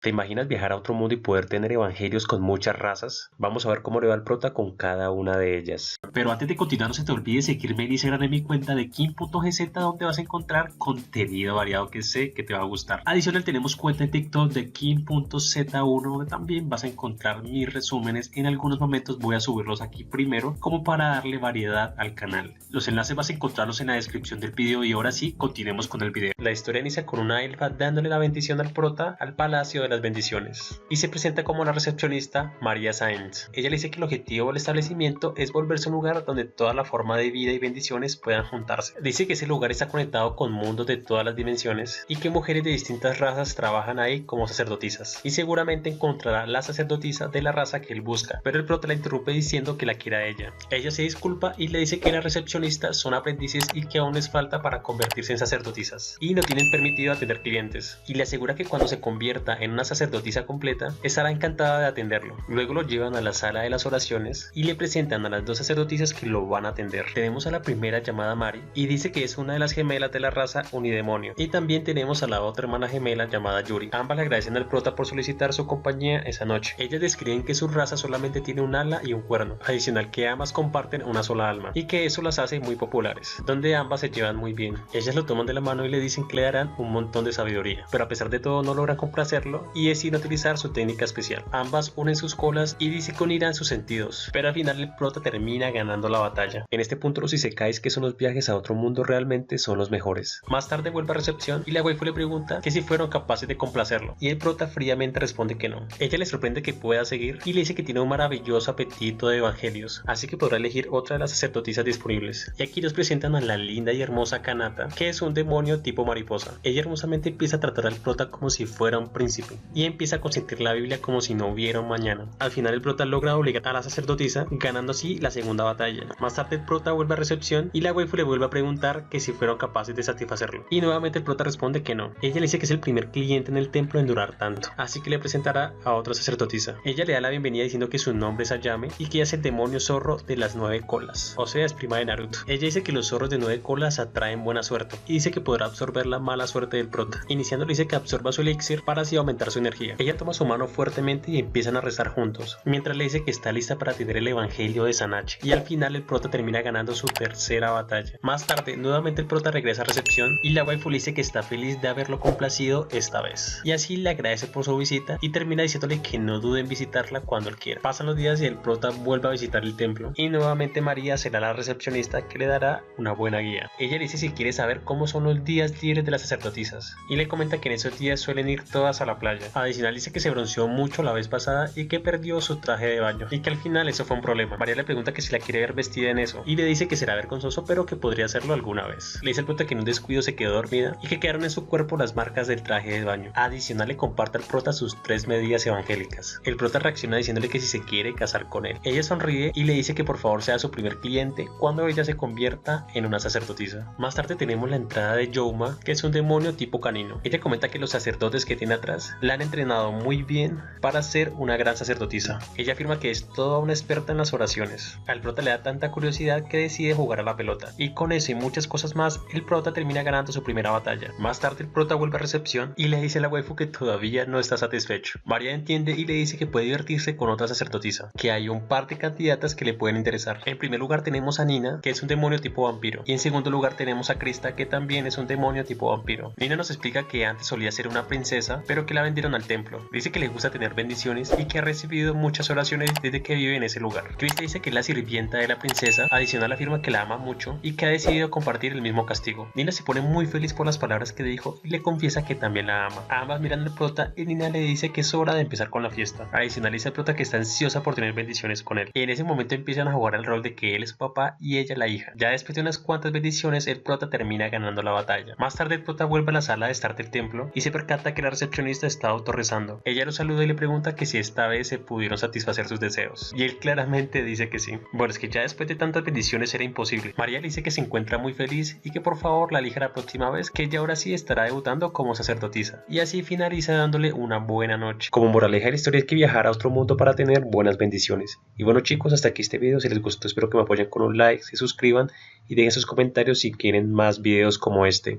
¿Te imaginas viajar a otro mundo y poder tener evangelios con muchas razas? Vamos a ver cómo le va el prota con cada una de ellas. Pero antes de continuar, no se te olvide seguirme en Instagram en mi cuenta de Kim.gz, donde vas a encontrar contenido variado que sé que te va a gustar. Adicional, tenemos cuenta en TikTok de Kim.z1, donde también vas a encontrar mis resúmenes. En algunos momentos voy a subirlos aquí primero, como para darle variedad al canal. Los enlaces vas a encontrarlos en la descripción del video y ahora sí, continuemos con el video. La historia inicia con una elfa dándole la bendición al prota al palacio de las bendiciones y se presenta como la recepcionista María Sáenz. Ella le dice que el objetivo del establecimiento es volverse un lugar donde toda la forma de vida y bendiciones puedan juntarse. Dice que ese lugar está conectado con mundos de todas las dimensiones y que mujeres de distintas razas trabajan ahí como sacerdotisas, y seguramente encontrará la sacerdotisa de la raza que él busca, pero el prota la interrumpe diciendo que la quiere a ella. Ella se disculpa y le dice que las recepcionistas son aprendices y que aún les falta para convertirse en sacerdotisas y no tienen permitido atender clientes, y le asegura que cuando se convierta en una sacerdotisa completa estará encantada de atenderlo. Luego lo llevan a la sala de las oraciones y le presentan a las dos sacerdotisas que lo van a atender. Tenemos a la primera llamada Mari y dice que es una de las gemelas de la raza Unidemonio, y también tenemos a la otra hermana gemela llamada Yuri. Ambas le agradecen al prota por solicitar su compañía esa noche. Ellas describen que su raza solamente tiene un ala y un cuerno, adicional que ambas comparten una sola alma y que eso las hace muy populares, donde ambas se llevan muy bien. Ellas lo toman de la mano y le dicen que le darán un montón de sabiduría, pero a pesar de todo no logran complacerlo y deciden utilizar su técnica especial. Ambas unen sus colas y dicen que unirán sus sentidos, pero al final el prota termina ganando la batalla. En este punto los isekais, que son los viajes a otro mundo, realmente son los mejores. Más tarde vuelve a recepción y la waifu le pregunta que si fueron capaces de complacerlo, y el prota fríamente responde que no. Ella le sorprende que pueda seguir y le dice que tiene un maravilloso apetito de evangelios, así que podrá elegir otra de las sacerdotisas disponibles. Y aquí nos presentan a la linda y hermosa Kanata, que es un demonio tipo mariposa. Ella hermosamente empieza a tratar al prota como si fuera un príncipe y empieza a consentir la Biblia como si no hubiera un mañana. Al final el prota logra obligar a la sacerdotisa, ganando así la segunda batalla. Más tarde el prota vuelve a recepción y la waifu le vuelve a preguntar que si fueron capaces de satisfacerlo, y nuevamente el prota responde que no. Ella le dice que es el primer cliente en el templo en durar tanto, así que le presentará a otra sacerdotisa. Ella le da la bienvenida diciendo que su nombre es Ayame y que ella es el demonio zorro de las 9 colas, o sea, es prima de Naruto. Ella dice que los zorros de 9 colas atraen buena suerte y dice que podrá absorber la mala suerte del prota. Iniciando le dice que absorba su elixir para así aumentar su energía. Ella toma su mano fuertemente y empiezan a rezar juntos, mientras le dice que está lista para tener el evangelio de Sanache, y al final el prota termina ganando su tercera batalla. Más tarde nuevamente el prota regresa a recepción y la waifu le dice que está feliz de haberlo complacido esta vez, y así le agradece por su visita y termina diciéndole que no dude en visitarla cuando él quiera. Pasan los días y el prota vuelve a visitar el templo y nuevamente María será la recepcionista que le dará una buena guía. Ella le dice si quiere saber cómo son los días libres de las sacerdotisas y le comenta que en esos días suelen ir todas a la playa. Adicional dice que se bronceó mucho la vez pasada y que perdió su traje de baño y que al final eso fue un problema. María le pregunta que si la quiere ver vestida en eso y le dice que será vergonzoso pero que podría hacerlo alguna vez. Le dice al prota que en un descuido se quedó dormida y que quedaron en su cuerpo las marcas del traje de baño. Adicional le comparte al prota sus 3 medidas evangélicas. El prota reacciona diciéndole que si se quiere casar con él. Ella sonríe y le dice que por favor sea su primer cliente cuando ella se convierta en una sacerdotisa. Más tarde tenemos la entrada de Youma, que es un demonio tipo canino. Ella comenta que los sacerdotes que tiene atrás la han entrenado muy bien para ser una gran sacerdotisa. Ella afirma que es toda una experta en las oraciones. Al prota le da tanta curiosidad que decide jugar a la pelota, y con eso y muchas cosas más el prota termina ganando su primera batalla. Más tarde el prota vuelve a recepción y le dice a la waifu que todavía no está satisfecho. María entiende y le dice que puede divertirse con otra sacerdotisa, que hay un par de candidatas que le pueden interesar. En primer lugar tenemos a Nina, que es un demonio tipo vampiro, y en segundo lugar tenemos a Krista, que también es un demonio tipo vampiro. Nina nos explica que antes solía ser una princesa, pero que la vendieron al templo. Dice que le gusta tener bendiciones y que ha recibido muchas oraciones desde que vive en ese lugar. Krista dice que es la sirvienta de la princesa. Adicional afirma que la ama mucho y que ha decidido compartir el mismo castigo. Nina se pone muy feliz por las palabras que dijo y le confiesa que también la ama. Ambas miran al prota y Nina le dice que es hora de empezar con la fiesta. Adicional dice al prota que está ansiosa por tener bendiciones con él. Y en ese momento empiezan a jugar el rol de que él es su papá y ella la hija. Ya después de unas cuantas bendiciones el prota termina ganando la batalla. Más tarde el prota vuelve a la sala de estar del templo y se percata que la recepcionista está autorrezando. Ella lo saluda y le pregunta que si esta vez se pudieron satisfacer sus deseos, y él claramente dice que sí. Bueno, es que ya después de tantas bendiciones era imposible. María le dice que se encuentra muy feliz y que por favor la elija la próxima vez, que ella ahora sí estará debutando como sacerdotisa, y así finaliza dándole una buena noche. Como moraleja de la historia es que viajar a otro mundo para tener buenas bendiciones. Y bueno chicos, hasta aquí este video. Si les gustó espero que me apoyen con un like, se suscriban y dejen sus comentarios si quieren más videos como este.